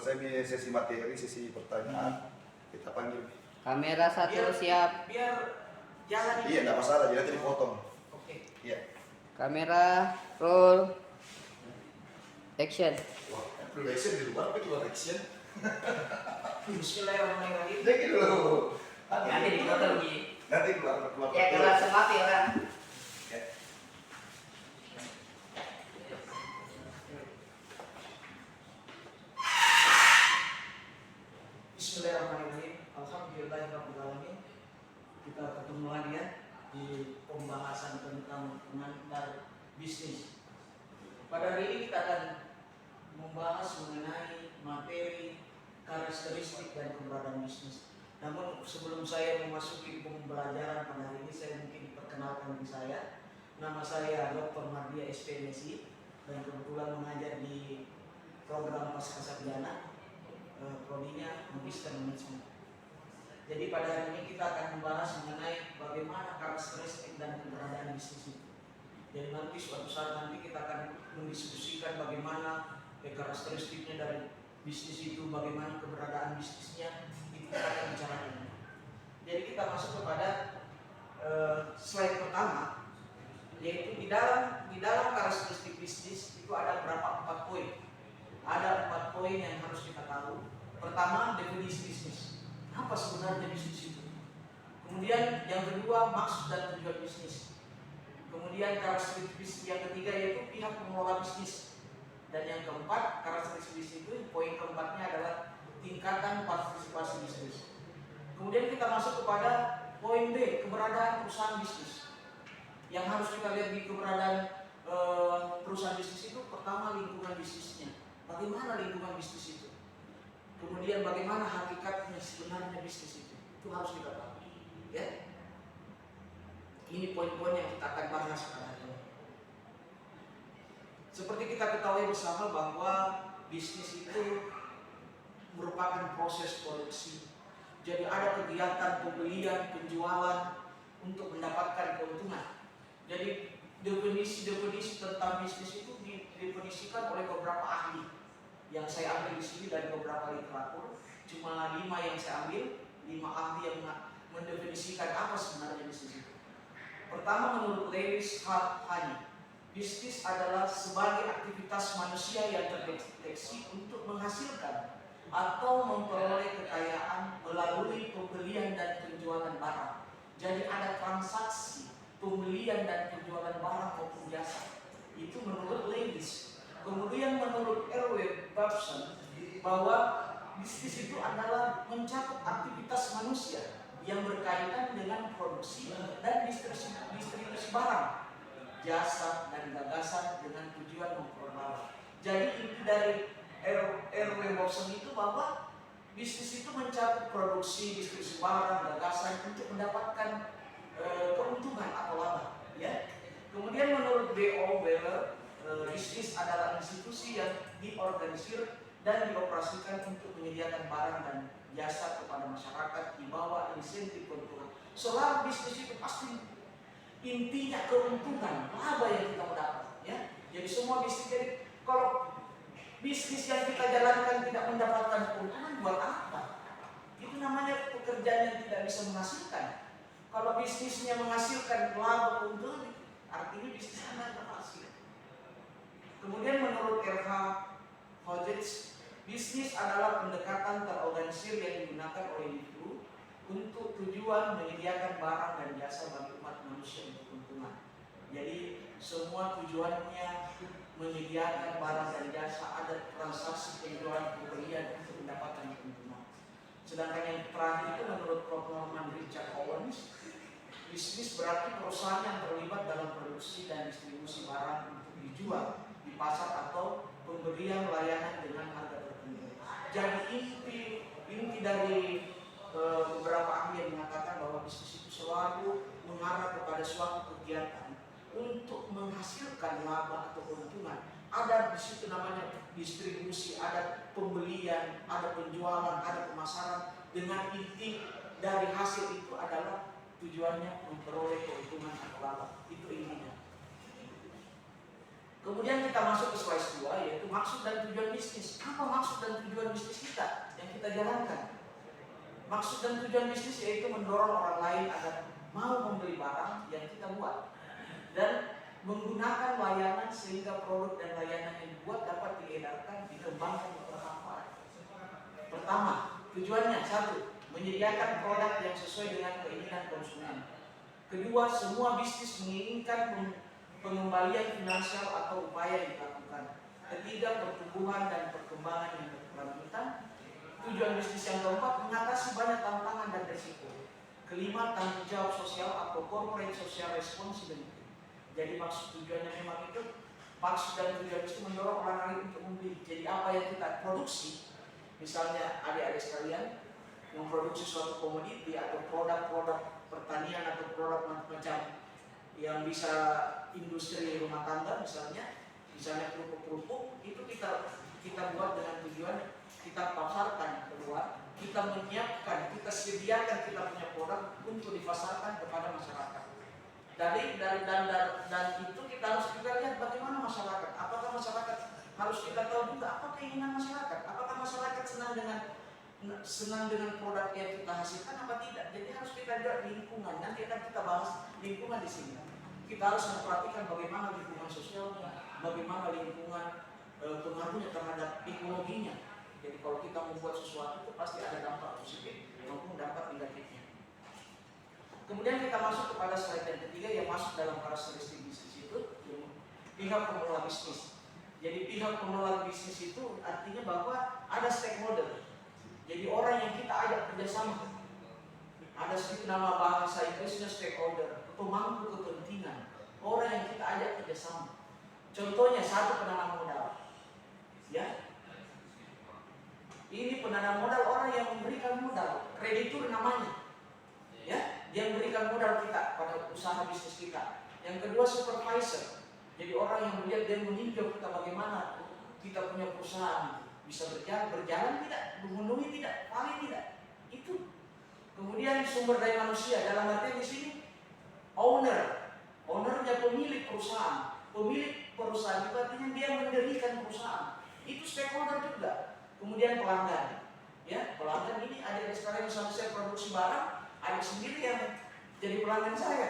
selesai nih sesi materi, sesi pertanyaan, kita panggil. Kamera satu siap. Biar jalan. Iya, enggak masalah, jadi dipotong. Oke. Iya. Kamera roll action. Wah, full action di luar, tapi keluar action. Bismillahirrahmanirrahim. Jadi dulu. Nanti dipotong Ji. Nanti keluar. Ya kelas semati orang. Ya. Bismillahirrahmanirrahim. Alhamdulillahirrahmanirrahim. Kita ketemu lagi ya di pembahasan tentang pengantar bisnis. Pada hari ini kita akan membahas mengenai materi karakteristik dan keberadaan bisnis. Namun sebelum saya memasuki pembelajaran pada hari ini, saya mungkin perkenalkan diri saya. Nama saya Dr. Mardia SPMSI dan kebetulan mengajar di program Pascasarjana, prodinya Magister Management. Jadi pada hari ini kita akan membahas mengenai bagaimana karakteristik dan keberadaan bisnis itu. Jadi nanti suatu saat nanti kita akan mendiskusikan bagaimana karakteristiknya dari bisnis itu, bagaimana keberadaan bisnisnya, itu kita akan bicarakan. Jadi kita masuk kepada slide pertama, yaitu di dalam karakteristik bisnis itu ada berapa 4 poin. Ada 4 poin yang harus kita tahu. Pertama, definisi bisnis. Apa sebenarnya bisnis itu? Kemudian yang kedua, maksud dan tujuan bisnis. Kemudian karakteristik bisnis yang ketiga yaitu pihak pengelola bisnis. Dan yang keempat, karakteristik bisnis itu poin keempatnya adalah tingkatan partisipasi bisnis. Kemudian kita masuk kepada poin B, keberadaan perusahaan bisnis. Yang harus kita lihat di keberadaan perusahaan bisnis itu, pertama lingkungan bisnisnya. Bagaimana lingkungan bisnis itu? Kemudian bagaimana hakikatnya sebenarnya bisnis itu harus kita tahu. Ya. Ini poin-poin yang kita akan bahas pada hari ini. Seperti kita ketahui bersama bahwa bisnis itu merupakan proses produksi. Jadi ada kegiatan pembelian, penjualan untuk mendapatkan keuntungan. Jadi definisi tentang bisnis itu didefinisikan oleh beberapa ahli. Yang saya ambil di sini dari beberapa literatur, cuma 5 yang saya ambil, 5 ahli yang mendefinisikan apa sebenarnya bisnis itu. Pertama, menurut Lewis Honey, bisnis adalah sebagai aktivitas manusia yang terdeteksi untuk menghasilkan atau memperoleh kekayaan melalui pembelian dan penjualan barang. Jadi ada transaksi pembelian dan penjualan barang maupun jasa. Itu menurut Lewis. Kemudian menurut R.W. Babson bahwa bisnis itu adalah mencakup aktivitas manusia yang berkaitan dengan produksi dan distribusi barang, jasa dan gagasan dengan tujuan memperoleh. Jadi inti dari R.W. Babson itu bahwa bisnis itu mencakup produksi, distribusi barang, gagasan untuk mendapatkan keuntungan atau laba. Ya. Kemudian menurut B.O. Weller, bisnis adalah institusi yang diorganisir dan dioperasikan untuk menyediakan barang dan jasa kepada masyarakat di bawah insentif keuntungan. Selama bisnis itu pasti intinya keuntungan, laba yang kita dapat. Ya, jadi semua bisnis. Jadi kalau bisnis yang kita jalankan tidak mendapatkan keuntungan, buat apa? Itu namanya pekerjaan yang tidak bisa menghasilkan. Kalau bisnisnya menghasilkan laba keuntungan, artinya bisnis Anda berhasil. Kemudian menurut R.H. Hodges, bisnis adalah pendekatan terorganisir yang digunakan oleh individu untuk tujuan menyediakan barang dan jasa bagi umat manusia untuk keuntungan. Jadi semua tujuannya menyediakan barang dan jasa, ada transaksi penjualan pembelian untuk mendapatkan keuntungan. Sedangkan yang terakhir itu menurut Prof. Norman Richard Owens, bisnis berarti perusahaan yang terlibat dalam produksi dan distribusi barang untuk dijual di pasar atau pemberian layanan dengan harga tertentu. Jadi inti dari beberapa ahli yang mengatakan bahwa bisnis itu selalu mengarah kepada suatu kegiatan untuk menghasilkan laba atau keuntungan. Ada di situ namanya distribusi, ada pembelian, ada penjualan, ada pemasaran, dengan inti dari hasil itu adalah tujuannya memperoleh keuntungan atau laba. Itu intinya. Kemudian kita masuk ke slide 2, yaitu maksud dan tujuan bisnis. Apa maksud dan tujuan bisnis kita yang kita jalankan? Maksud dan tujuan bisnis yaitu mendorong orang lain agar mau membeli barang yang kita buat dan menggunakan layanan sehingga produk dan layanan yang dibuat dapat diedarkan, dikembangkan, bermanfaat. Pertama, tujuannya satu, menyediakan produk yang sesuai dengan keinginan konsumen. Kedua, semua bisnis menginginkan pengembalian finansial atau upaya yang dilakukan. Ketiga, pertumbuhan dan perkembangan yang berkelanjutan. Tujuan bisnis yang keempat, mengatasi banyak tantangan dan risiko. Kelima, tanggung jawab sosial atau corporate social responsibility. Jadi maksud tujuannya memang itu, maksud dan tujuan bisnis mendorong orang lain untuk membeli. Jadi apa yang kita produksi, misalnya adik-adik sekalian memproduksi suatu komoditi atau produk-produk pertanian atau produk macam yang bisa industri rumah tangga misalnya kerupuk-kerupuk itu kita buat dengan tujuan kita pasarkan keluar, kita menyiapkan, kita sediakan kita punya produk untuk dipasarkan kepada masyarakat. Dan itu kita harus juga lihat bagaimana masyarakat. Apakah masyarakat harus kita tahu juga apa keinginan masyarakat? Apakah masyarakat senang dengan produk yang kita hasilkan apa tidak? Jadi harus kita lihat lingkungan. Nanti akan kita bahas lingkungan di sini. Kita harus memperhatikan bagaimana lingkungan sosialnya, bagaimana lingkungan pengaruhnya terhadap ekologinya. Jadi kalau kita membuat sesuatu itu pasti ada dampak positif maupun dampak negatifnya. Kemudian kita masuk kepada slide yang ketiga yang masuk dalam karakteristik bisnis itu, pihak pengelola bisnis. Jadi pihak pengelola bisnis itu artinya bahwa ada stakeholder. Jadi orang yang kita ajak kerjasama. Ada sedikit nama bahasa Inggrisnya stakeholder, pemangku kepentingan. Orang yang kita ajak kerjasama. Contohnya satu penanam modal. Ya, ini penanam modal orang yang memberikan modal, kreditur namanya. Ya, yang memberikan modal kita pada usaha bisnis kita. Yang kedua supervisor. Jadi orang yang melihat dan meninjau kita bagaimana kita punya perusahaan bisa berjalan tidak, memenuhi tidak, paling tidak. Itu. Kemudian sumber daya manusia dalam artian di sini ownernya pemilik perusahaan. Pemilik perusahaan itu artinya dia mendirikan perusahaan. Itu stakeholder juga. Kemudian pelanggan. Ya, pelanggan ini ada sekarang misalnya saya produksi barang, ada sendiri yang jadi pelanggan saya.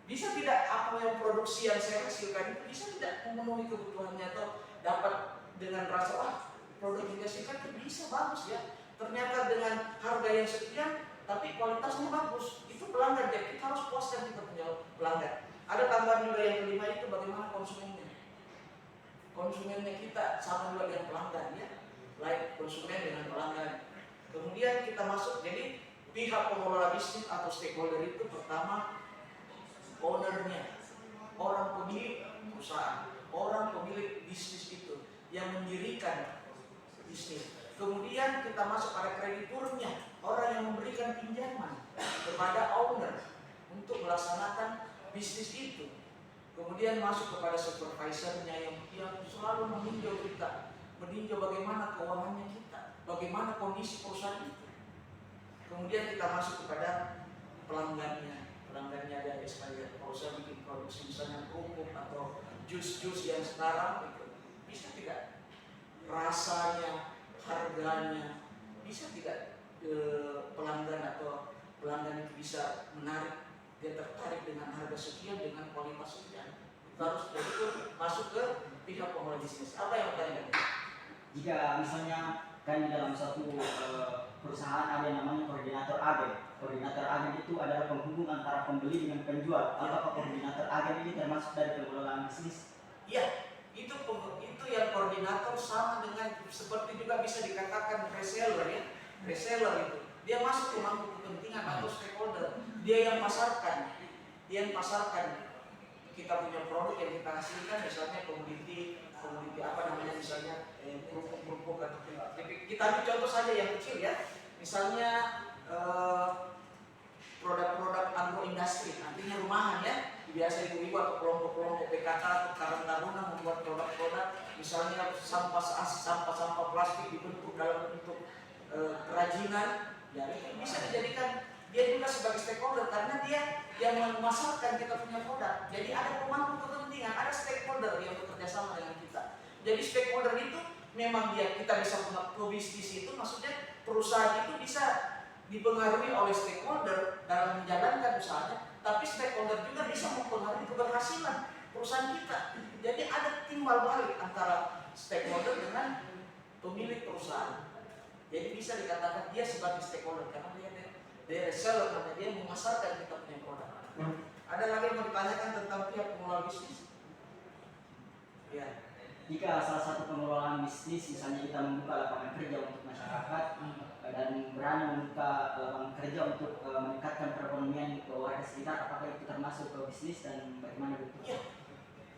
Bisa tidak apa yang produksi yang saya hasilkan itu bisa tidak memenuhi kebutuhannya atau dapat dengan rasa produk yang dihasilkan itu bisa bagus ya. Ternyata dengan harga yang sekian tapi kualitasnya bagus. Itu pelanggan, jadi kita harus puaskan kita punya pelanggan. Ada tambahan juga yang kelima itu bagaimana konsumennya. Konsumennya kita sama juga dengan pelanggan ya. Like konsumen dengan pelanggan. Kemudian kita masuk jadi pihak pengelola bisnis atau stakeholder itu pertama ownernya, orang pemilik perusahaan, orang pemilik bisnis itu yang mendirikan bisnis. Kemudian kita masuk pada krediturnya, orang yang memberikan pinjaman kepada owner untuk melaksanakan bisnis itu. Kemudian masuk kepada supervisornya yang selalu meninjau kita, meninjau bagaimana keuangannya kita, bagaimana kondisi perusahaan itu. Kemudian kita masuk kepada pelanggannya. Pelanggannya ada sekalian. Kalau saya bikin produksi misalnya kerupuk atau jus-jus yang sekarang itu bisa tidak rasanya, harganya bisa tidak pelanggan atau pelanggan itu bisa menarik, dia tertarik dengan harga sekian dengan kualitas sekian. Harus itu masuk ke pihak pengelola bisnis. Apa yang bertanya? Jika misalnya kan di dalam satu perusahaan ada yang namanya koordinator agen. Koordinator agen itu adalah penghubung antara pembeli dengan penjual. Apakah koordinator agen ini termasuk dari pengelolaan bisnis? Iya, itu yang koordinator sama dengan seperti juga bisa dikatakan reseller ya. Reseller itu dia masuk ke pemangku kepentingan atau stakeholder. Dia yang pasarkan. Kita punya produk yang kita hasilkan misalnya komoditi apa namanya misalnya kerupuk atau kita ambil contoh saja yang kecil ya. Misalnya produk-produk agroindustri, artinya rumahan ya. Biasa ibu-ibu atau kelompok-kelompok PKK atau Karang Taruna membuat produk-produk misalnya sampah plastik dibentuk dalam bentuk kerajinan, ya itu bisa dijadikan dia juga sebagai stakeholder karena dia yang memasarkan kita punya produk. Jadi ada pemangku kepentingan, ada stakeholder yang bekerja sama dengan kita. Jadi stakeholder itu memang kita bisa pebisnis itu, maksudnya perusahaan itu bisa dipengaruhi oleh stakeholder dalam menjalankan usahanya, tapi stakeholder juga bisa mempengaruhi keberhasilan perusahaan kita. Jadi ada timbal balik antara stakeholder dengan pemilik perusahaan. Jadi bisa dikatakan dia sebagai stakeholder karena dia reseller, karena dia memasarkan kita punya produk. Ada lagi yang mau ditanyakan tentang pihak pengelola bisnis? Ya. Jika salah satu pengelolaan bisnis, misalnya kita membuka lapangan kerja untuk masyarakat dan berani membuka lapangan kerja untuk meningkatkan perekonomian ke warga sekitar, apakah itu termasuk ke bisnis dan bagaimana bentuknya? Ya.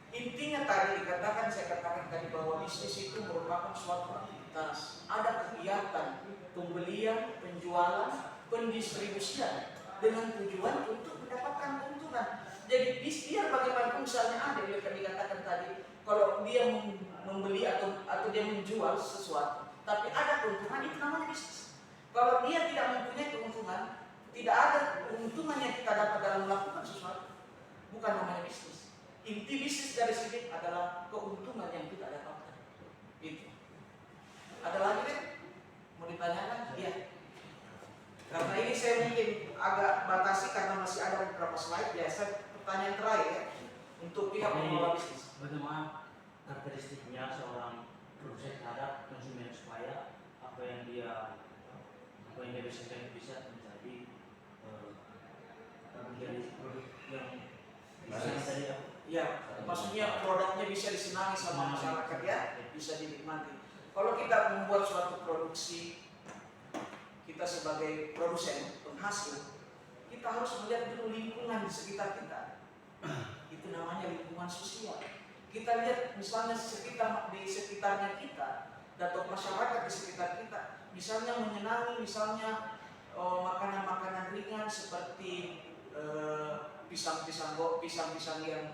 Intinya tadi saya katakan tadi bahwa bisnis itu merupakan suatu aktivitas. Ada kegiatan pembelian, penjualan, pendistribusian dengan tujuan untuk mendapatkan keuntungan. Jadi biar bagaimanapun misalnya ada yang dikatakan tadi, kalau dia membeli atau dia menjual sesuatu, tapi ada keuntungan, itu namanya bisnis. Kalau dia tidak mempunyai keuntungan, tidak ada keuntungan yang kita dapat dalam melakukan sesuatu, bukan namanya bisnis. Inti bisnis dari sini adalah keuntungan yang kita dapatkan. Itu. Ada lagi kan? Mau ditanyakan? Iya. Karena ini saya mungkin agak batasi karena masih ada beberapa slide. Ya, pertanyaan terakhir ya, untuk pihak pengelola bisnis. Bagaimana karakteristiknya seorang produsen terhadap konsumen supaya apa yang dia bisa menjadi produk yang bisa tadi Ya, maksudnya produknya bisa disenangi sama masyarakat ya, bisa dinikmati. Kalau kita membuat suatu produksi, kita sebagai produsen, penghasil, kita harus melihat dulu lingkungan di sekitar kita. Itu namanya lingkungan sosial. Kita lihat misalnya di sekitarnya kita, atau masyarakat di sekitar kita, misalnya menyenangi, misalnya makanan-makanan ringan seperti pisang-pisang yang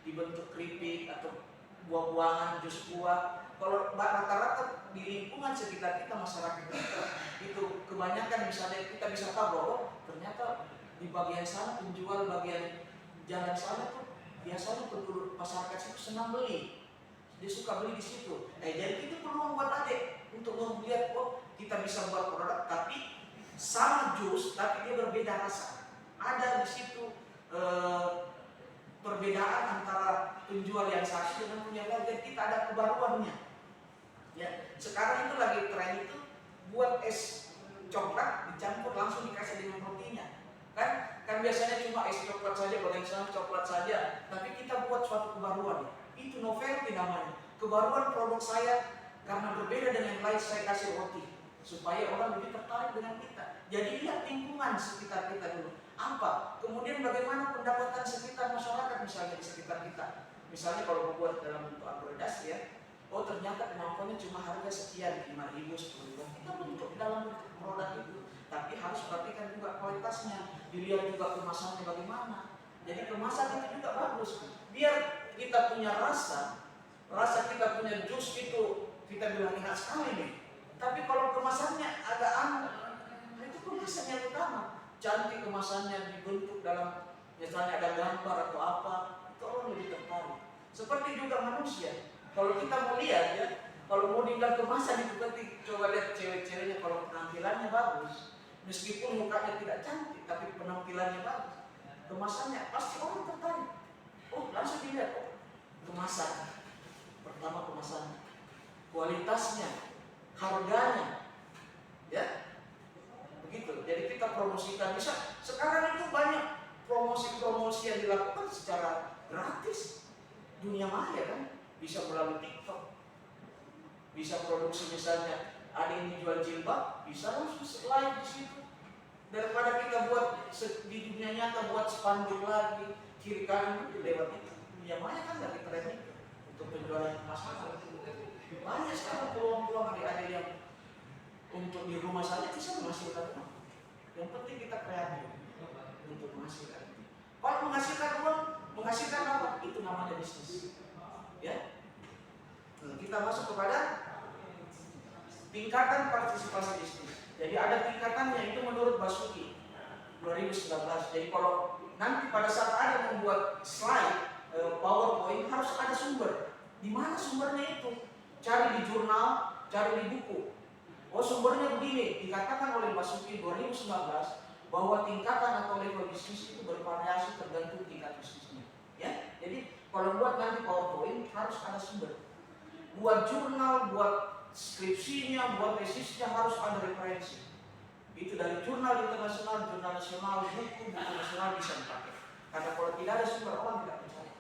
dibentuk keripik atau buah-buahan, jus buah. Kalau rata-rata di lingkungan sekitar kita, masyarakat kita, itu kebanyakan misalnya kita bisa tahu bahwa ternyata di bagian sana, penjual bagian jalan sana tuh biasanya penduduk masyarakat itu senang beli. Dia suka beli di situ. Jadi itu perlu membuat adik untuk melihat, oh kita bisa buat produk tapi sama jus tapi dia berbeda rasa. Ada di situ perbedaan antara penjual yang satu dengan punya lain, dan kita ada kebaruannya. Ya, sekarang itu lagi tren itu buat es coklat dicampur langsung dikasih dengan rotinya. Kan biasanya cuma es coklat saja, goreng coklat saja, tapi kita buat suatu kebaruan. Itu novelty namanya. Kebaruan produk saya karena berbeda dengan yang lain, saya kasih roti supaya orang lebih tertarik dengan kita. Jadi lihat lingkungan sekitar kita dulu. Apa? Kemudian bagaimana pendapatan sekitar masyarakat misalnya di sekitar kita. Misalnya kalau membuat dalam bentuk agrodas ya, oh ternyata kemampuannya cuma harga sekian, 5.000, 10.000. Kita bentuk dalam bentuk produk itu. Tapi harus perhatikan juga kualitasnya. Dilihat juga kemasannya bagaimana. Jadi kemasan itu juga bagus. Biar kita punya rasa kita punya jus itu kita bilang enak sekali nih. Tapi kalau kemasannya agak itu kemasan yang utama. Cantik kemasannya, dibentuk dalam misalnya ada gambar atau apa, itu orang lebih tertarik. Seperti juga manusia. Kalau kita mau lihat ya, kalau mau dibilang kemasan itu berarti coba lihat cewek-ceweknya, kalau penampilannya bagus, meskipun mukanya tidak cantik, tapi penampilannya bagus, kemasannya pasti orang tertarik. Oh langsung dilihat, oh kemasan. Pertama kemasannya, kualitasnya, harganya, ya. Begitu. Jadi kita promosikan. Bisa sekarang itu banyak promosi-promosi yang dilakukan secara gratis. Dunia maya kan, bisa melalui TikTok. Bisa produksi misalnya ada yang dijual jilbab, bisa langsung live di situ. Daripada kita buat di dunia nyata buat spanduk lagi, kiri kanan lewat itu. Dunia maya kan lagi keren itu untuk penjualan emas. Banyak sekarang peluang-peluang adik-adik yang untuk di rumah saja bisa menghasilkan uang. Yang penting kita kreatif untuk menghasilkan. Kalau menghasilkan uang, menghasilkan apa? Itu namanya bisnis. Ya. Kita masuk kepada tingkatan partisipasi bisnis. Jadi ada tingkatannya, itu menurut Basuki. 2019. Jadi kalau nanti pada saat ada membuat slide PowerPoint harus ada sumber. Di mana sumbernya itu? Cari di jurnal, cari di buku. Oh sumbernya begini, dikatakan oleh Basuki 2019 bahwa tingkatan atau level bisnis itu bervariasi tergantung tingkat bisnisnya. Ya, jadi kalau buat nanti PowerPoint harus ada sumber. Buat jurnal, buat skripsinya, buat tesisnya harus ada referensi. Itu dari jurnal internasional, jurnal nasional, buku nasional bisa dipakai. Karena kalau tidak ada sumber orang tidak percaya.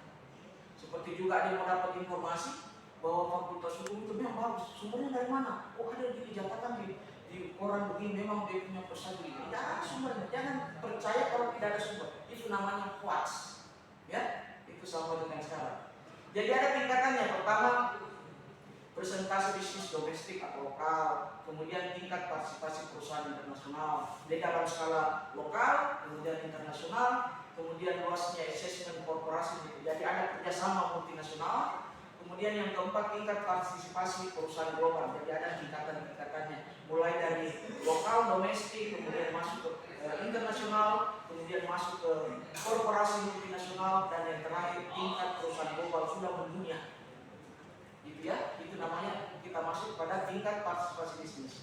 Seperti juga ada yang mau dapat informasi bahwa fakultas hukum itu memang bagus. Sumbernya dari mana? Oh ada di catatan di koran begini, memang dia punya pesan begini. Tidak ada sumbernya. Jangan percaya kalau tidak ada sumber. Itu namanya hoax. Ya, itu sama dengan sekarang. Jadi ada tingkatannya. Pertama, persentase bisnis domestik atau lokal, kemudian tingkat partisipasi perusahaan internasional di dalam skala lokal, kemudian internasional, kemudian luasnya assessment korporasi. Jadi ada kerjasama multinasional. Kemudian yang keempat, tingkat partisipasi perusahaan global. Jadi ada tingkatan-tingkatannya, mulai dari lokal, domestik, kemudian masuk ke internasional, kemudian masuk ke korporasi multinasional, dan yang terakhir tingkat perusahaan global sudah mendunia. Gitu ya, itu namanya kita masuk pada tingkat partisipasi bisnis.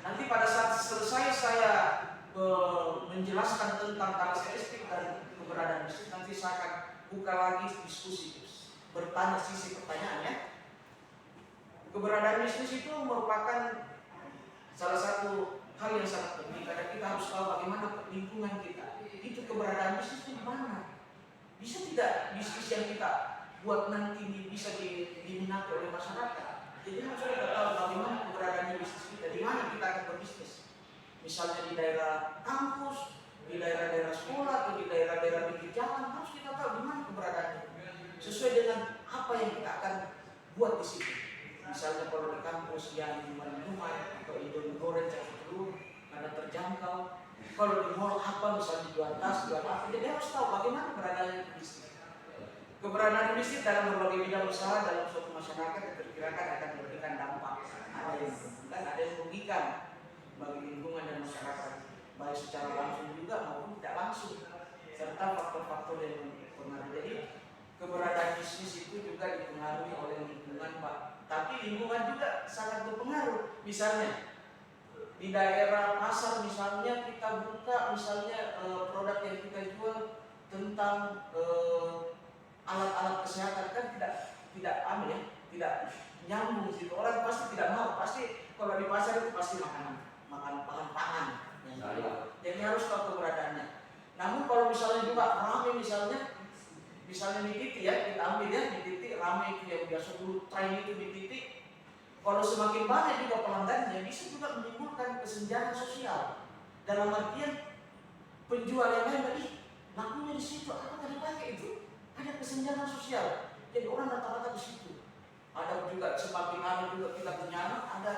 Nanti pada saat selesai saya menjelaskan tentang karakteristik dan keberadaan bisnis, nanti saya akan buka lagi diskusi, bertanya sisi pertanyaannya. Keberadaan bisnis itu merupakan salah satu hal yang sangat penting karena kita harus tahu bagaimana lingkungan kita. Itu keberadaan bisnis itu di mana? Bisa tidak bisnis yang kita buat nanti bisa diminati oleh masyarakat? Jadi harus kita tahu bagaimana keberadaan bisnis kita, di mana kita akan berbisnis. Misalnya di daerah kampus, di daerah-daerah sekolah, atau di daerah-daerah pinggir jalan, harus kita tahu di mana keberadaannya. Sesuai dengan apa yang kita akan buat di situ. Misalnya kalau di kampus yang minuman atau Indomie yang dulu karena terjangkau. Kalau di mall apa, misalnya jual tas, jual apa, jadi harus tahu bagaimana keberadaan bisnis. Keberadaan bisnis dalam berbagai bidang usaha dalam suatu masyarakat diperkirakan akan memberikan dampak. Ada yang menguntungkan, ada yang merugikan bagi lingkungan dan masyarakat, baik secara langsung juga maupun tidak langsung, serta faktor-faktor yang mempengaruhi. Jadi keberadaan bisnis itu juga dipengaruhi oleh lingkungan, Pak. Tapi lingkungan juga sangat berpengaruh. Misalnya di daerah pasar, misalnya kita buka misalnya produk yang kita jual tentang alat-alat kesehatan, kan tidak tidak nyambung gitu. Orang pasti tidak mau. Pasti kalau di pasar itu pasti makan pangan. Jadi harus tahu keberadaannya. Namun kalau misalnya juga ramai, misalnya di titik ya, kita ambil ya di titik ramai itu yang biasa dulu tren itu di titik. Kalau semakin banyak juga pelanggannya, bisa juga menimbulkan kesenjangan sosial. Dalam artian penjual yang lain, lakunya di situ, apa tadi pakai itu? Ada kesenjangan sosial. Jadi orang rata-rata di situ. Ada juga semakin lama juga kita punya anak, ada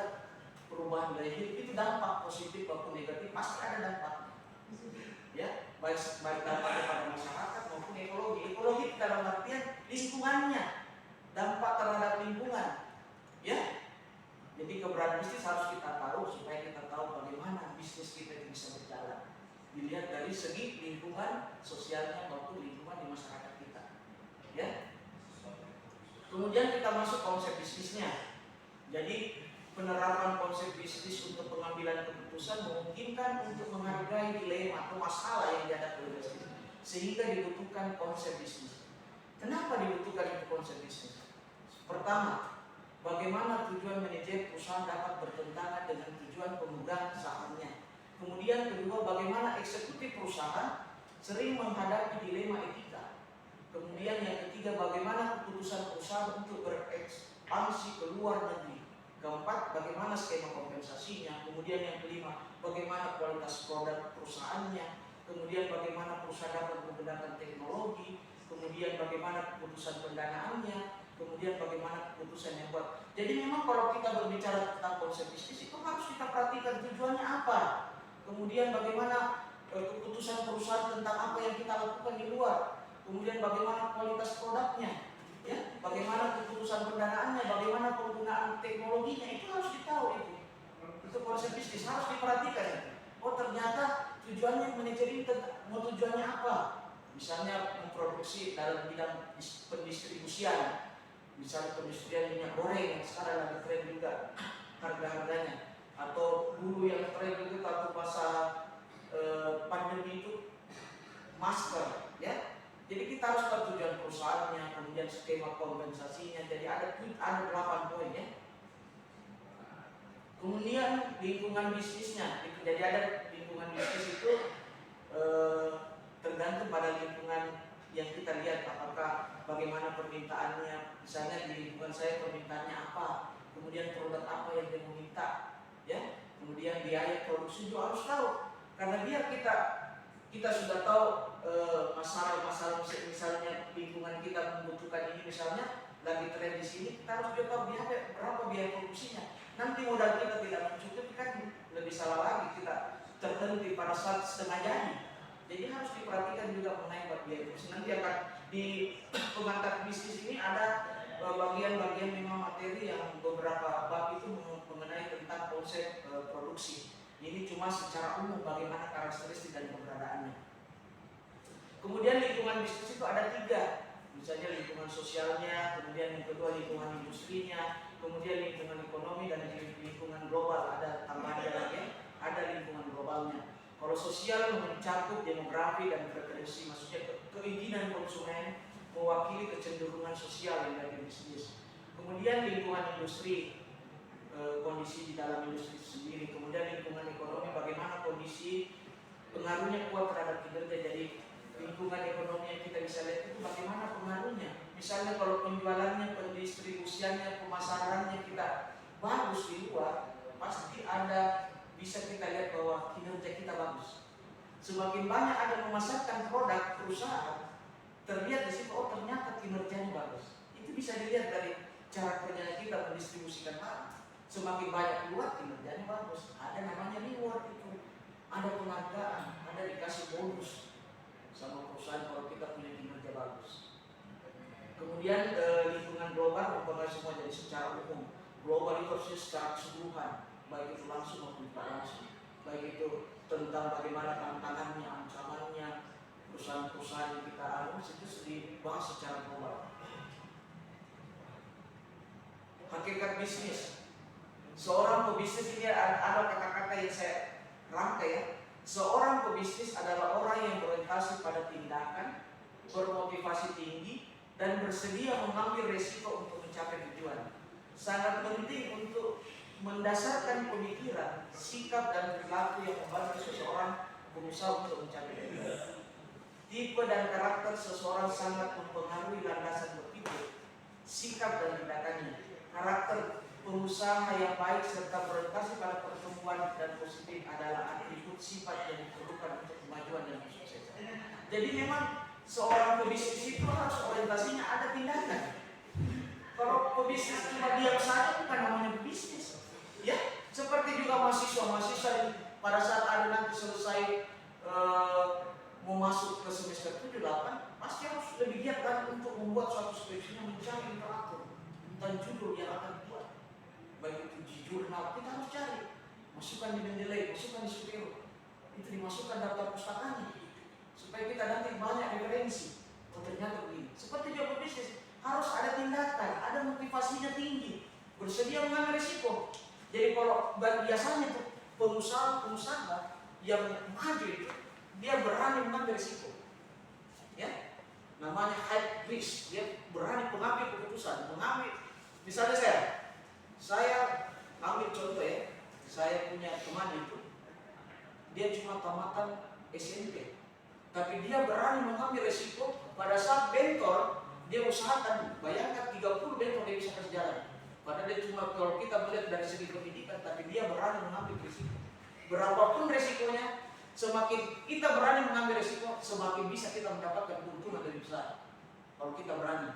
perubahan gaya hidup. Itu dampak positif maupun negatif, pasti ada dampaknya. Ya, baik dampaknya pada masyarakat maupun ekologi. Ekologi dalam artian lingkungannya, dampak terhadap lingkungan. Ya, jadi keberadaan bisnis harus kita tahu supaya kita tahu bagaimana bisnis kita itu bisa berjalan. Dilihat dari segi lingkungan sosialnya maupun lingkungan di masyarakat kita. Ya. Kemudian kita masuk konsep bisnisnya. Jadi penerapan konsep bisnis untuk pengambilan keputusan memungkinkan untuk menghargai dilema atau masalah yang dihadapi oleh bisnis, sehingga dibutuhkan konsep bisnis. Kenapa dibutuhkan itu konsep bisnis? Pertama, bagaimana tujuan manajer perusahaan dapat bertentangan dengan tujuan pemegang sahamnya. Kemudian kedua, bagaimana eksekutif perusahaan sering menghadapi dilema etika. Kemudian yang ketiga, bagaimana keputusan perusahaan untuk berekspansi ke luar negeri. Keempat, bagaimana skema kompensasinya. Kemudian yang kelima, bagaimana kualitas produk perusahaannya. Kemudian bagaimana perusahaan dapat menggunakan teknologi. Kemudian bagaimana keputusan pendanaannya. Kemudian bagaimana keputusan yang buat. Jadi memang kalau kita berbicara tentang konsep bisnis itu harus kita perhatikan tujuannya apa. Kemudian bagaimana keputusan perusahaan tentang apa yang kita lakukan di luar. Kemudian bagaimana kualitas produknya, ya, bagaimana keputusan pendanaannya, bagaimana penggunaan teknologinya, itu harus ditahu itu konsep bisnis harus diperhatikan. Oh ternyata tujuan tujuannya manajer ini mau tujuannya apa? Misalnya memproduksi dalam bidang pendistribusian, misalnya pendistribusian minyak goreng yang sekarang lagi tren juga harga-harganya, atau dulu yang tren itu waktu masa pandemi itu masker, ya. Jadi kita harus tahu tujuan perusahaannya, kemudian skema kompensasinya. Jadi ada 8 poin ya. Kemudian lingkungan bisnisnya, jadi ada lingkungan bisnis itu tergantung pada lingkungan yang kita lihat, apakah bagaimana permintaannya. Misalnya di lingkungan saya permintaannya apa, kemudian produk apa yang dia meminta, ya. Kemudian biaya produksi juga harus tahu, karena biar kita sudah tahu masalah-masalah, misalnya lingkungan kita membutuhkan ini, misalnya lagi tren di sini, kita harus juga tahu berapa biaya produksinya. Nanti modal kita tidak mencukupi kan lebih salah lagi, kita terhenti pada saat setengah jadi. Jadi harus diperhatikan juga mengenai biaya produksi. Nanti akan di pengantar bisnis ini ada bagian-bagian memang materi yang beberapa bab itu mengenai tentang konsep produksi. Ini cuma secara umum bagaimana karakteristik dan keberadaannya. Kemudian lingkungan bisnis itu ada 3, misalnya lingkungan sosialnya, kemudian yang kedua lingkungan industrinya, kemudian lingkungan ekonomi, dan lingkungan global. Ada tambahan lagi, ada lingkungan globalnya. Kalau sosial mencakup demografi dan preferensi, maksudnya keinginan konsumen mewakili kecenderungan sosial yang dari bisnis. Kemudian lingkungan industri, kondisi di dalam industri itu sendiri. Kemudian lingkungan ekonomi, bagaimana kondisi pengaruhnya kuat terhadap kinerja. Jadi lingkungan ekonomi yang kita bisa lihat itu bagaimana pengaruhnya. Misalnya kalau penjualannya, pendistribusiannya, pemasarannya kita bagus di luar, pasti ada bisa kita lihat bahwa kinerja kita bagus. Semakin banyak ada memasarkan produk perusahaan, terlihat di situ, oh ternyata kinerjanya bagus. Itu bisa dilihat dari cara kerja kita mendistribusikan barang. Semakin banyak keluar, kinerjanya bagus. Ada namanya reward itu, ada penghargaan, ada dikasih bonus sama perusahaan kalau kita punya kinerja bagus. Kemudian lingkungan global mempengaruhi semua, jadi secara umum. Global itu harusnya secara keseluruhan, baik itu langsung maupun tidak langsung. Baik itu tentang bagaimana tantangannya, ancamannya, perusahaan-perusahaan yang kita alami, itu dibahas secara global. Hakikat bisnis. Seorang pebisnis ini ada kata-kata yang saya rangkai ya. Seorang pebisnis adalah orang yang berorientasi pada tindakan, bermotivasi tinggi, dan bersedia mengambil risiko untuk mencapai tujuan. Sangat penting untuk mendasarkan pemikiran, sikap, dan perilaku yang membantu seseorang berusaha untuk mencapai tujuan. Tipe dan karakter seseorang sangat mempengaruhi landasan berpikir, sikap, dan tindakannya. Karakter pengusaha yang baik serta berorientasi pada pertumbuhan dan positif adalah atribut sifat yang diperlukan untuk kemajuan dan kesuksesan. Jadi memang seorang pebisnis itu harus orientasinya ada tindakan. Kalau pebisnis cuma diam saja bukan namanya bisnis. Ya, seperti juga mahasiswa pada saat ada nanti selesai mau masuk ke semester 7-8, pasti harus lebih giat kan untuk membuat suatu skripsinya, mencari literatur tentang judul yang akan dibuat. Baik itu di jurnal, kita harus cari, masukkan di Mendeley, masukkan di Supero, itu dimasukkan daftar pustakanya supaya kita nanti banyak referensi. Oh ternyata begini. Seperti juga bisnis, harus ada tindakan, ada motivasinya tinggi, bersedia mengambil risiko. Jadi kalau biasanya tuh pengusaha yang maju itu dia berani mengambil risiko, ya, namanya high risk. Dia berani mengambil keputusan, misalnya saya ambil contoh ya, saya punya teman itu, dia cuma tamatan SMP, tapi dia berani mengambil risiko. Pada saat bentor, dia usahakan, bayangkan 30 bentor dia bisa kasih jalan. Padahal dia cuma, kalau kita melihat dari segi pendidikan, tapi dia berani mengambil risiko. Berapapun risikonya, semakin kita berani mengambil risiko, semakin bisa kita mendapatkan keuntungan lebih besar. Kalau kita berani,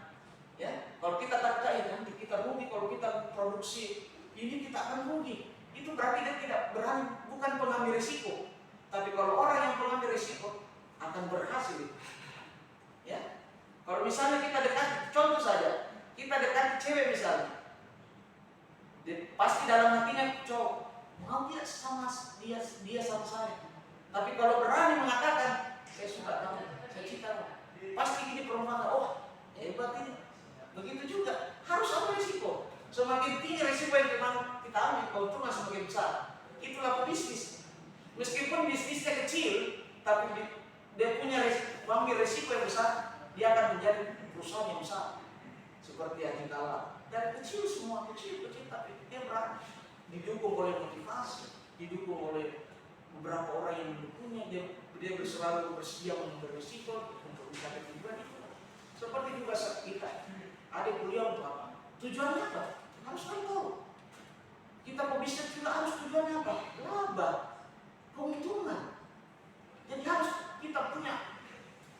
ya. Kalau kita tak percaya nanti kita rugi. Kalau kita produksi ini kita akan rugi. Itu berarti dia tidak berani, bukan pengambil risiko. Tapi kalau orang yang pengambil risiko akan berhasil. Ya. Kalau misalnya kita dekati, contoh saja, kita dekati cewek misalnya, pasti dalam hatinya cowok mau dia sama saya. Tapi kalau berani mengatakan, saya suka kamu, saya cinta kamu, pasti ini perempuan, oh hebat ini. Begitu juga, harus ada risiko. Semakin tinggi risiko yang kita ambil, keuntungan semakin besar. Itulah pebisnis. Meskipun bisnisnya kecil, tapi dia punya mengambil risiko yang besar, dia akan menjadi perusahaan yang besar. Seperti yang kita dari kecil semua kecil, tapi dia berani. Didukung oleh motivasi, didukung oleh beberapa orang yang mendukungnya, dia selalu bersedia mengambil risiko untuk mencapai tujuan itu. Seperti juga saat kita ada kuliah untuk apa? Tujuannya apa? Harus tahu. Kita pebisnis juga harus tujuannya apa? Laba, keuntungan. Jadi harus kita punya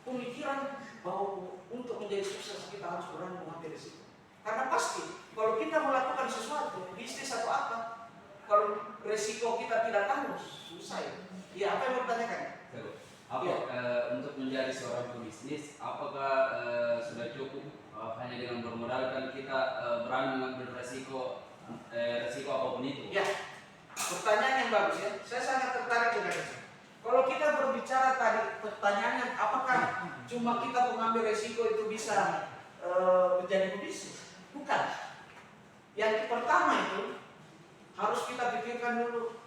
pemikiran bahwa untuk menjadi sukses kita harus berani mengambil risiko. Karena pasti kalau kita melakukan sesuatu, bisnis atau apa, kalau risiko kita tidak tanggung, susah ya. Ya, apa yang mau ditanyakan? Untuk menjadi seorang pebisnis, apakah sudah cukup hanya dengan bermodalkan kita berani mengambil resiko apapun itu? Ya, pertanyaan yang bagus ya. Saya sangat tertarik dengan itu. Kalau kita berbicara tadi, pertanyaannya apakah cuma kita mengambil resiko itu bisa menjadi pebisnis? Bukan. Yang pertama itu harus kita pikirkan dulu,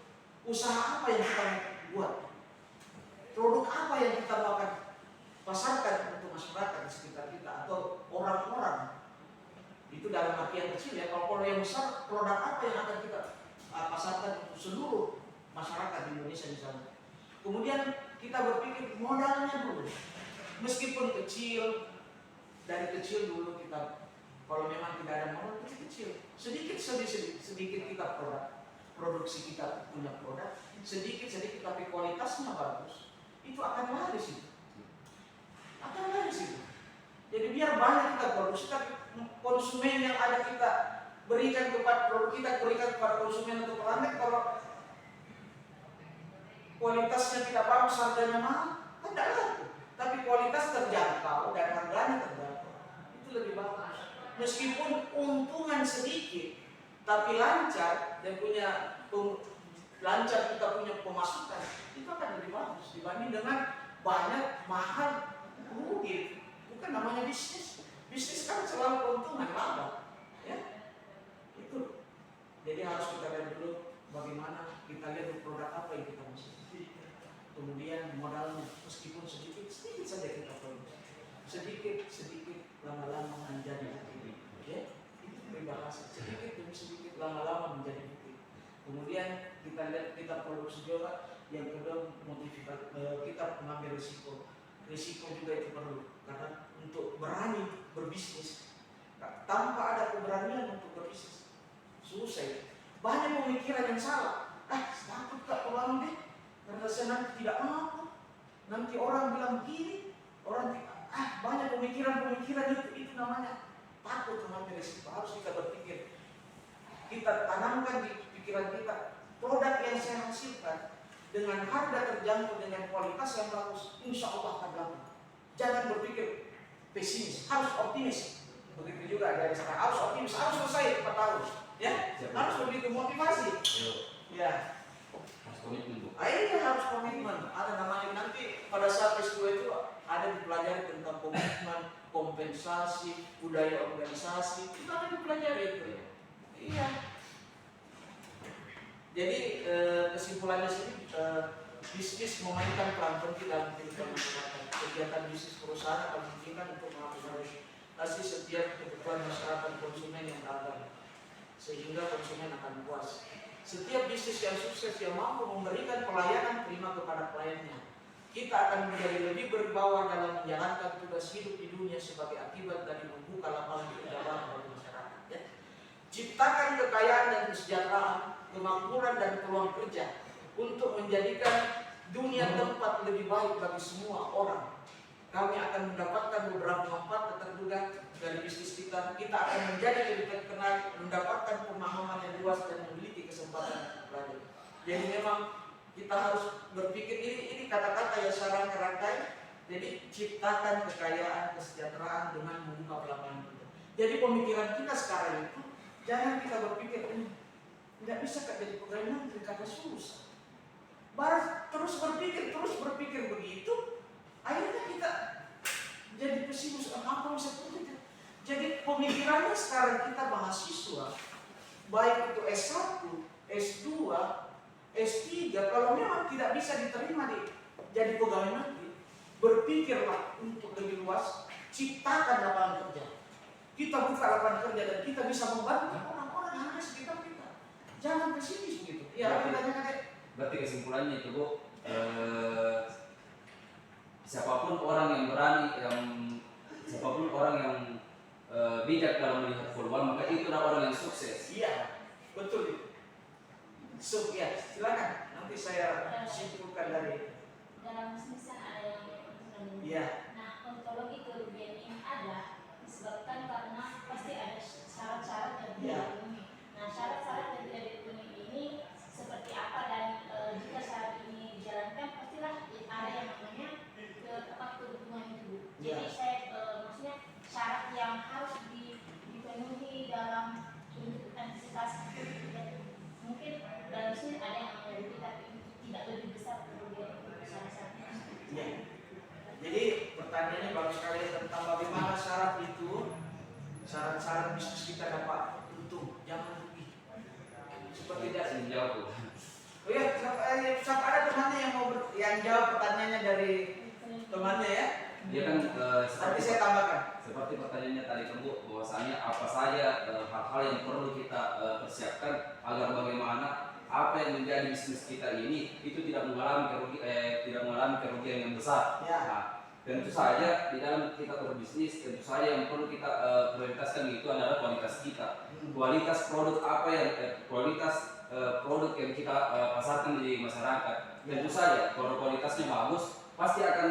usaha apa yang kita buat, produk apa yang kita mau akan pasarkan untuk masyarakat di sekitar kita atau orang-orang. Itu dalam artian kecil ya. Kalau yang besar, produk apa yang akan kita pasarkan untuk seluruh masyarakat di Indonesia misalnya. Kemudian kita berpikir modalnya dulu, meskipun kecil, dari kecil dulu kita, kalau memang tidak ada modal kecil, sedikit kita produksi kita punya produk, sedikit tapi kualitasnya bagus, itu akan laris itu, Jadi biar banyak kita produksi, tapi konsumen yang ada kita berikan kepada produk kita, berikan kepada konsumen untuk pelanggan, kalau kualitasnya tidak bagus, harganya mahal, tidak laku. Tapi kualitas terjangkau dan harganya terjangkau, itu lebih bagus. Meskipun untungan sedikit, tapi lancar dan lancar kita punya pemasukan, itu akan lebih bagus dibanding dengan banyak mahal rugi. Bukan namanya bisnis. Bisnis kan selalu keuntungan, laba, ya. Itu. Jadi harus kita lihat dulu bagaimana kita lihat produk apa yang kita masuk. Kemudian modalnya meskipun sedikit saja kita produksi. Sedikit lama-lama menjadi bukti. Ya, itu peribahasa. Sedikit demi sedikit lama-lama menjadi bukti. Kemudian kita lihat kita produksi juga. Yang kedua motivasi kita mengambil risiko. Risiko juga itu perlu karena untuk berani berbisnis tanpa ada keberanian untuk berbisnis susah. Banyak pemikiran yang salah. Takut tak pulang deh. Karena saya nanti tidak mampu, nanti orang bilang begini, banyak pemikiran itu namanya takut mengambil risiko. Harus kita berpikir, kita tanamkan di pikiran kita, produk yang saya hasilkan dengan harga terjangkau dengan kualitas yang bagus, insya Allah akan laku. Jangan berpikir pesimis, harus optimis. Begitu juga dari sekarang harus optimis, harus selesai 4 tahun, ya, harus begitu motivasi, ya. Ini harus komitmen. Ada namanya nanti pada saat S2 itu ada dipelajari tentang komitmen, kompensasi, budaya organisasi. Itu ada dipelajari itu. Iya. Jadi kesimpulannya sini bisnis memainkan peran penting dalam kehidupan masyarakat. Kegiatan bisnis perusahaan akan memungkinkan untuk mengakomodasi setiap kebutuhan masyarakat konsumen yang beragam, sehingga konsumen akan puas. Setiap bisnis yang sukses yang mampu memberikan pelayanan prima kepada kliennya, kita akan menjadi lebih berwibawa dalam menjalankan tugas hidup di dunia sebagai akibat dari membuka lapangan pekerjaan bagi masyarakat. Ya. Ciptakan kekayaan dan kesejahteraan, kemakmuran dan peluang kerja untuk menjadikan dunia tempat lebih baik bagi semua orang. Kami akan mendapatkan beberapa manfaat terduga dari bisnis kita. Kita akan menjadi lebih terkenal, mendapatkan pemahaman yang luas dan memiliki kesempatan belajar. Jadi memang kita harus berpikir ini kata-kata yang secara rangkai. Jadi ciptakan kekayaan, kesejahteraan dengan membuka lapangan kerja. Jadi pemikiran kita sekarang itu jangan kita berpikir tidak bisa jadi pegawai negeri karena susah. Baru terus berpikir begitu, akhirnya kita jadi pesimis. Apa bisa terjadi? Jadi pemikirannya sekarang kita mahasiswa, baik itu S1, S2, S3, kalau memang tidak bisa diterima jadi pegawai negeri, berpikirlah untuk lebih luas, ciptakan lapangan kerja. Kita buka lapangan kerja dan kita bisa membantu orang-orang yang ada di sekitar kita. Jangan pesimis gitu. Ya, Berarti kesimpulannya itu Bu, siapapun orang yang berani, siapapun orang yang bijak dalam melihat peluang, maka itu adalah orang yang sukses. Iya, betul. Ya, silakan. Nanti saya simpulkan dari. Dalam bisnis ada yang menentukan. Iya. Nah, ontologi kerugian ini ada disebabkan karena pasti ada syarat-syarat yang tidak Iya. dipenuhi. Nah, syarat-syarat yang tidak dipenuhi ini seperti apa, dan jika syarat ini dijalankan pastilah ada yang namanya keuntungan itu. Iya. Jadi saya maksudnya syarat yang harus dipenuhi dalam untuk antisipasi mungkin dalam sini ada yang lebih, tapi tidak lebih besar kerugian syarat-syaratnya. Ya. Jadi pertanyaannya bagus sekali tentang bagaimana syarat itu, syarat-syarat bisnis kita dapat untung, jangan rugi. Seperti Saya jawab Bu. oh ya, siapa ada temannya yang jawab pertanyaannya dari temannya ya? Dia kan Nanti saya tambahkan. seperti pertanyaannya tadi kan Bu, bahwasanya apa saja hal-hal yang perlu kita persiapkan agar bagaimana apa yang menjadi bisnis kita ini itu tidak mengalami kerugian yang besar. Ya. Nah, tentu saja di dalam kita berbisnis, tentu saja yang perlu kita prioritaskan itu adalah kualitas kita. Kualitas produk apa yang kualitas produk yang kita pasarkan di masyarakat. Tentu saja kalau kualitasnya bagus pasti akan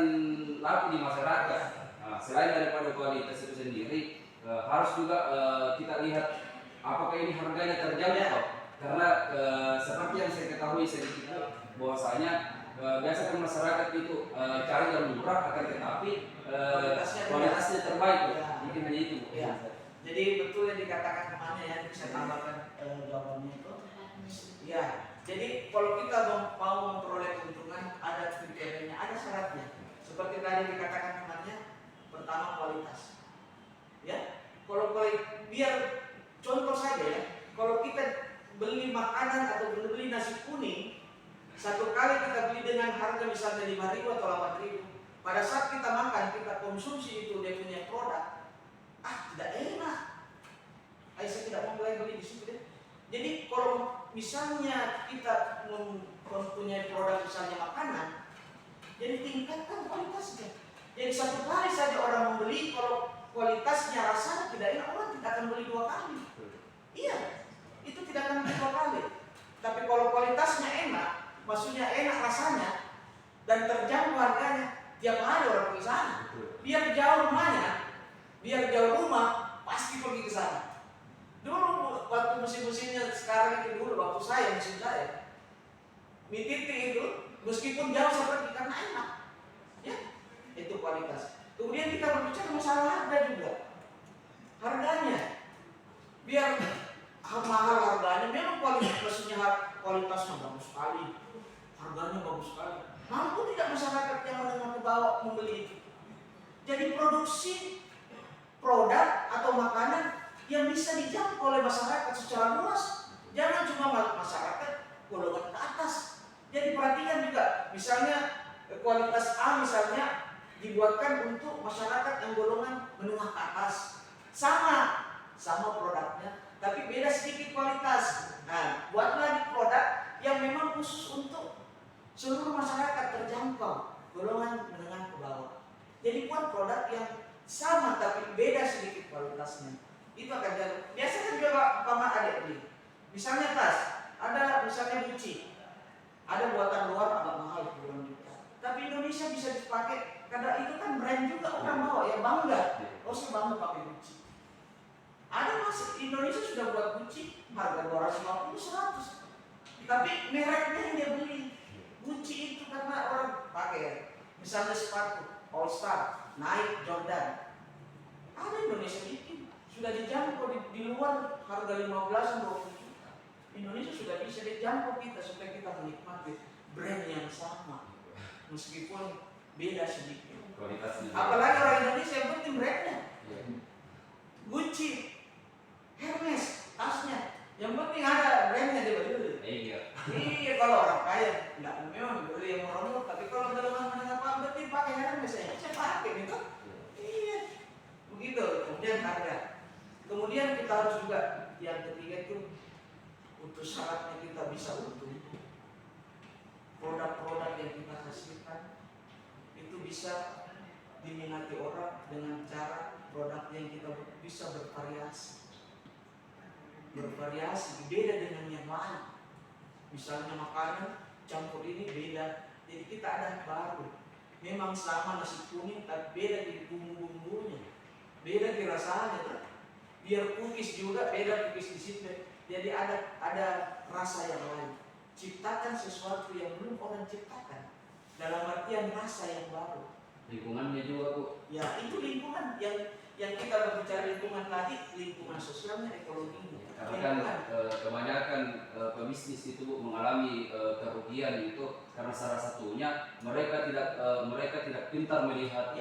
laku di masyarakat. Nah, selain daripada kualitas itu sendiri, harus juga kita lihat apakah ini harganya terjangkau. Karena seperti yang saya ketahui sedikit bahwasanya biasa kan masyarakat itu cari yang murah, akan tetapi kualitasnya terbaik. Ya. Mungkin hanya itu. Ya. Jadi betul yang dikatakan temannya ya, bisa tambahkan jawabannya itu. Ya. Jadi kalau kita mau memperoleh keuntungan ada kriterianya, ada syaratnya. Seperti tadi dikatakan temannya, pertama kualitas. Ya. Kalau biar contoh saja ya, kalau kita beli makanan atau beli nasi kuning, satu kali kita beli dengan harga misalnya 5.000 atau 8.000, pada saat kita makan, kita konsumsi itu dia punya produk, tidak enak. Saya tidak mau beli di situ deh. Jadi kalau misalnya kita mempunyai produk misalnya makanan, jadi tingkatkan kualitasnya. Jadi satu kali saja orang membeli, kalau kualitasnya rasanya tidak enak, orang tidak akan beli 2 kali. Iya, itu tidak akan beli 2 kali. Tapi kalau kualitasnya enak, maksudnya enak rasanya dan terjangkau harganya, tiap hari orang pergi sana. Biar jauh rumahnya, biar jauh rumah, pasti pergi ke sana. Dulu waktu musim-musimnya sekarang itu dulu waktu musim saya, mie titik itu meskipun jauh saya pergi karena enak, ya itu kualitas. Kemudian kita berbicara masalah harga juga, harganya biar mahal harganya, memang kualitasnya bagus sekali, harganya bagus sekali. Mampu tidak masyarakat yang menengah ke bawah membeli itu? Jadi produksi produk atau makanan yang bisa dijangkau oleh masyarakat secara luas. Jangan cuma masyarakat golongan ke atas. Jadi perhatikan juga, misalnya kualitas A misalnya dibuatkan untuk masyarakat yang golongan menengah ke atas. Sama produknya, tapi beda sedikit kualitas. Nah, buat lagi produk yang memang khusus untuk seluruh masyarakat terjangkau, golongan menengah ke bawah. Jadi buat produk yang sama tapi beda sedikit kualitasnya. Itu akan jadi. Biasanya juga paman adik beli. Misalnya tas, ada misalnya Gucci, ada buatan luar agak mahal puluhan juta. Tapi Indonesia bisa dipakai karena itu kan brand juga orang bawa ya, bangga. Oh saya bangga pakai Gucci. Ada masuk Indonesia sudah buat Gucci harga 250-100. Tapi mereknya yang dia beli Gucci itu karena orang pakai. Misalnya sepatu All Star, Nike, Jordan. Ada Indonesia bikin. Sudah dijangkau di luar harga 15-20 juta. Indonesia sudah bisa dijangkau kita supaya kita menikmati. brand yang sama meskipun beda sedikit. Kualitasnya. Apalagi orang Indonesia yang penting brandnya. Iya. Gucci, Hermes, tasnya, yang penting ada brandnya di baju. Iya. Iya, kalau orang kaya nggak memang beli yang murah-murah, tapi kalau dalam menengah apa berarti pakai Hermes ya, saya pakai gitu. Iya, begitu. Kemudian harga. Kemudian kita harus juga yang ketiga itu untuk syaratnya kita bisa untung. Produk-produk yang kita hasilkan itu bisa diminati orang dengan cara produk yang kita bisa bervariasi, beda dengan yang lain. Misalnya makanan campur ini beda, jadi kita ada baru. Memang sama nasi kuning tapi beda di bumbu-bumbunya, beda di rasanya tuh. Biar cookies juga beda cookies di situ, jadi ada rasa yang lain. Ciptakan sesuatu yang belum orang ciptakan, dalam artian rasa yang baru. Lingkungannya juga Bu. Ya itu lingkungan yang kita berbicara lingkungan tadi, lingkungan sosialnya, ekologinya. Karena kan kebanyakan pebisnis itu Bu, mengalami kerugian itu karena salah satunya mereka tidak pintar melihat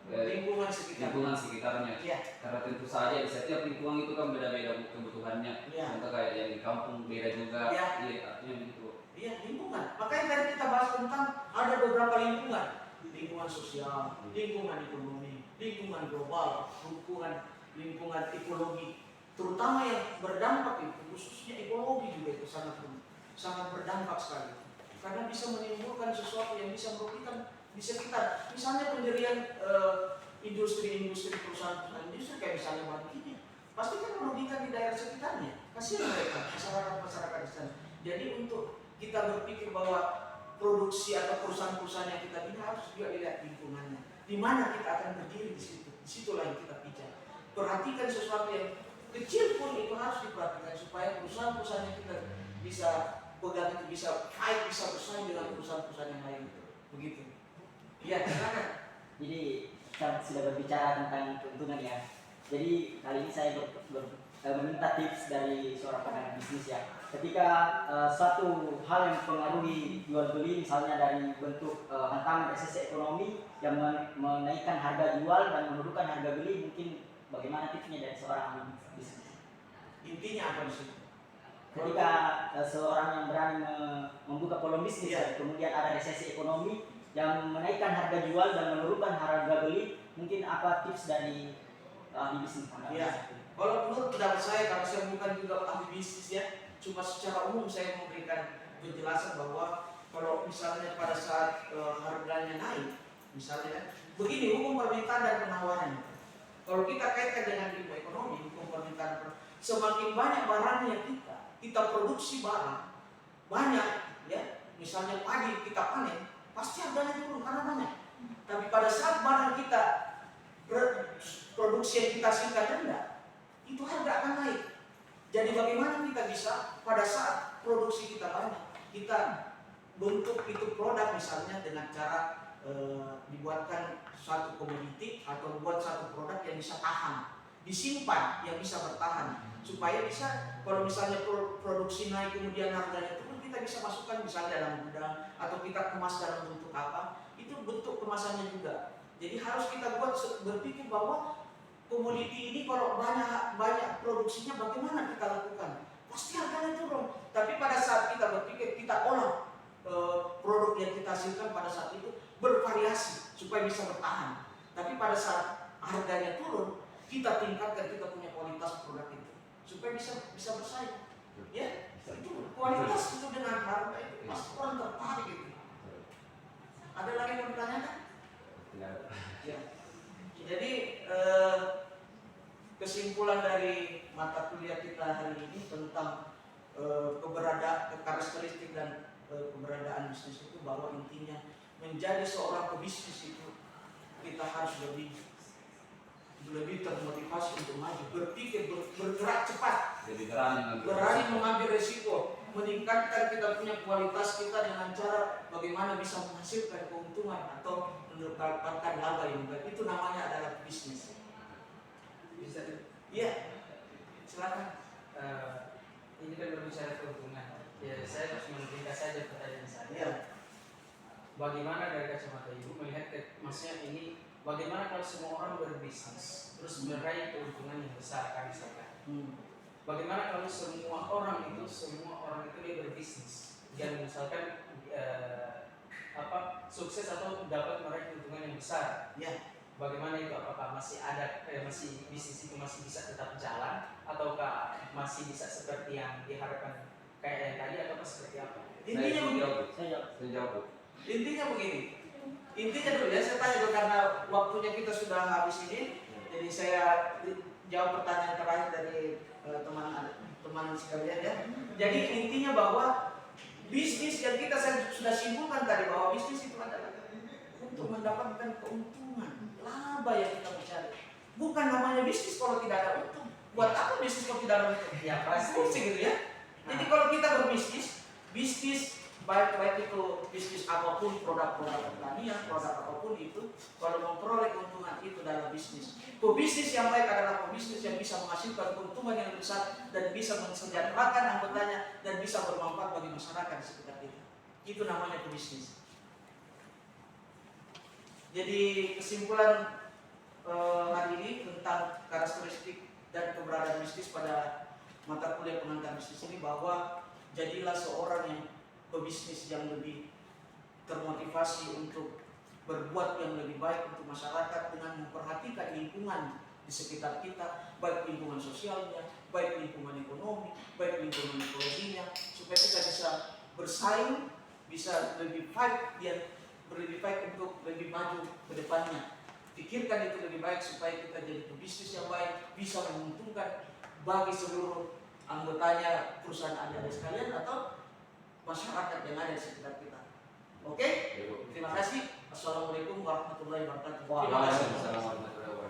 Lingkungan sekitar. lingkungan sekitarnya. Ya. Karena tentu saja di setiap lingkungan itu kan beda-beda Bu, kebutuhannya. Ya. Contoh kayak yang di kampung beda juga. Ya. Iya, artinya begitu. Iya, lingkungan. Makanya tadi kita bahas tentang ada beberapa lingkungan. Lingkungan sosial, lingkungan ekonomi, lingkungan global, lingkungan ekologi. Terutama yang berdampak itu, khususnya ekologi juga itu sangat berdampak sekali. Karena bisa menimbulkan sesuatu yang bisa merugikan di sekitar. Misalnya pendirian industri-industri perusahaan industri kayak misalnya batu kimia, pasti kan merugikan di daerah sekitarnya. Kasihan mereka, masyarakat di sana. Jadi untuk kita berpikir bahwa produksi atau perusahaan-perusahaan yang kita bina harus juga dilihat lingkungannya. Di mana kita akan berdiri di situ. Disitulah yang kita bicara. Perhatikan sesuatu yang kecil pun itu harus diperhatikan supaya perusahaan-perusahaan yang kita bisa pegang itu bisa fight, bisa bersaing dengan perusahaan-perusahaan yang lain. Begitu. Iya, silakan. Jadi kita sudah berbicara tentang keuntungan ya. Jadi kali ini saya meminta tips dari seorang pengamat bisnis ya. Ketika suatu hal yang mempengaruhi jual beli, misalnya dari bentuk hantaman resesi ekonomi yang menaikkan harga jual dan menurunkan harga beli, mungkin bagaimana tipsnya dari seorang bisnis? Intinya apa sih? Ketika seorang yang berani membuka peluang bisnis, Iya. kemudian ada resesi ekonomi yang menaikkan harga jual dan menurunkan harga beli, mungkin apa tips dari ahli bisnis? Iya. Kalau menurut pendapat saya, karena saya bukan juga ahli bisnis ya, cuma secara umum saya memberikan penjelasan bahwa kalau misalnya pada saat harganya naik, misalnya begini hukum permintaan dan penawaran. Kalau kita kaitkan dengan ilmu ekonomi, hukum permintaan, semakin banyak barangnya kita produksi barang banyak ya, misalnya padi kita panen, pasti harganya turun karena banyak. Tapi pada saat barang kita produksi yang kita hasilkan rendah, itu harga akan naik. Jadi bagaimana kita bisa pada saat produksi kita banyak, kita bentuk itu produk misalnya dengan cara dibuatkan suatu komoditi atau buat satu produk yang bisa tahan, disimpan yang bisa bertahan, supaya bisa kalau misalnya produksi naik kemudian harganya turun, kita bisa masukkan misalnya dalam gudang atau kita kemas dalam bentuk apa, itu bentuk kemasannya juga. Jadi harus kita buat berpikir bahwa komoditi ini kalau banyak produksinya bagaimana kita lakukan? Pasti harganya turun. Tapi pada saat kita berpikir kita olah produk yang kita hasilkan pada saat itu bervariasi supaya bisa bertahan. Tapi pada saat harganya turun, kita tingkatkan kita punya kualitas produk itu supaya bisa bersaing. Ya, itu kualitas itu dengan harga itu pasti orang tertarik itu. Ada lagi yang bertanya? Ya. Jadi kesimpulan dari mata kuliah kita hari ini tentang karakteristik dan keberadaan bisnis itu bahwa intinya menjadi seorang pebisnis itu kita harus lebih termotivasi untuk maju, berpikir, bergerak cepat, Jadi berani mengambil resiko, meningkatkan kita punya kualitas kita dengan cara bagaimana bisa menghasilkan keuntungan atau mendapatkan laba yang baik. Itu namanya adalah bisnis. Bisa. Iya, silakan. Ini kan berbicara keuntungan. Ya, saya harus memberikan saja pertanyaan saya. Ya. Bagaimana dari kacamata ibu melihat maksudnya ini, bagaimana kalau semua orang berbisnis terus meraih keuntungan yang besar kan misalkan? Bagaimana kalau semua orang itu dia berbisnis dan misalkan sukses atau dapat meraih keuntungan yang besar? Ya. Bagaimana itu? Apakah masih ada masih bisnis itu masih bisa tetap jalan ataukah masih bisa seperti yang diharapkan kayak yang tadi atau seperti apa? Intinya begini. Saya jawab. Intinya begini. Intinya dulu ya, saya tanya dulu karena waktunya kita sudah habis ini. Jadi saya jawab pertanyaan terakhir dari teman sekalian ya. Jadi intinya bahwa bisnis yang saya sudah simpulkan tadi bahwa bisnis itu adalah untuk mendapatkan keuntungan, laba yang kita mencari. Bukan namanya bisnis kalau tidak ada untung. Buat apa bisnis kalau tidak ada untung? Ya pasti gitu ya. Jadi kalau kita berbisnis, bisnis baik itu bisnis apapun, produk-produk pertanian, produk apapun itu, kalau memperoleh keuntungan itu dalam bisnis. Pebisnis yang baik adalah pebisnis yang bisa menghasilkan keuntungan yang besar dan bisa mensejahterakan anggotanya dan bisa bermanfaat bagi masyarakat di sekitar kita. Itu namanya pebisnis. Jadi kesimpulan hari ini tentang karakteristik dan keberadaan bisnis pada mata kuliah pengantar bisnis ini bahwa jadilah seorang yang pebisnis yang lebih termotivasi untuk berbuat yang lebih baik untuk masyarakat dengan memperhatikan lingkungan di sekitar kita, baik lingkungan sosialnya, baik lingkungan ekonomi, baik lingkungan ekologinya, supaya kita bisa bersaing, bisa lebih fight untuk lebih maju ke depannya. Pikirkan itu lebih baik supaya kita jadi pebisnis yang baik, bisa menguntungkan bagi seluruh anggotanya perusahaan Anda sekalian atau masyarakat yang ada di sekitar kita. Oke? Terima kasih. Assalamualaikum warahmatullahi wabarakatuh. Terima kasih. Waalaikumsalam warahmatullahi wabarakatuh.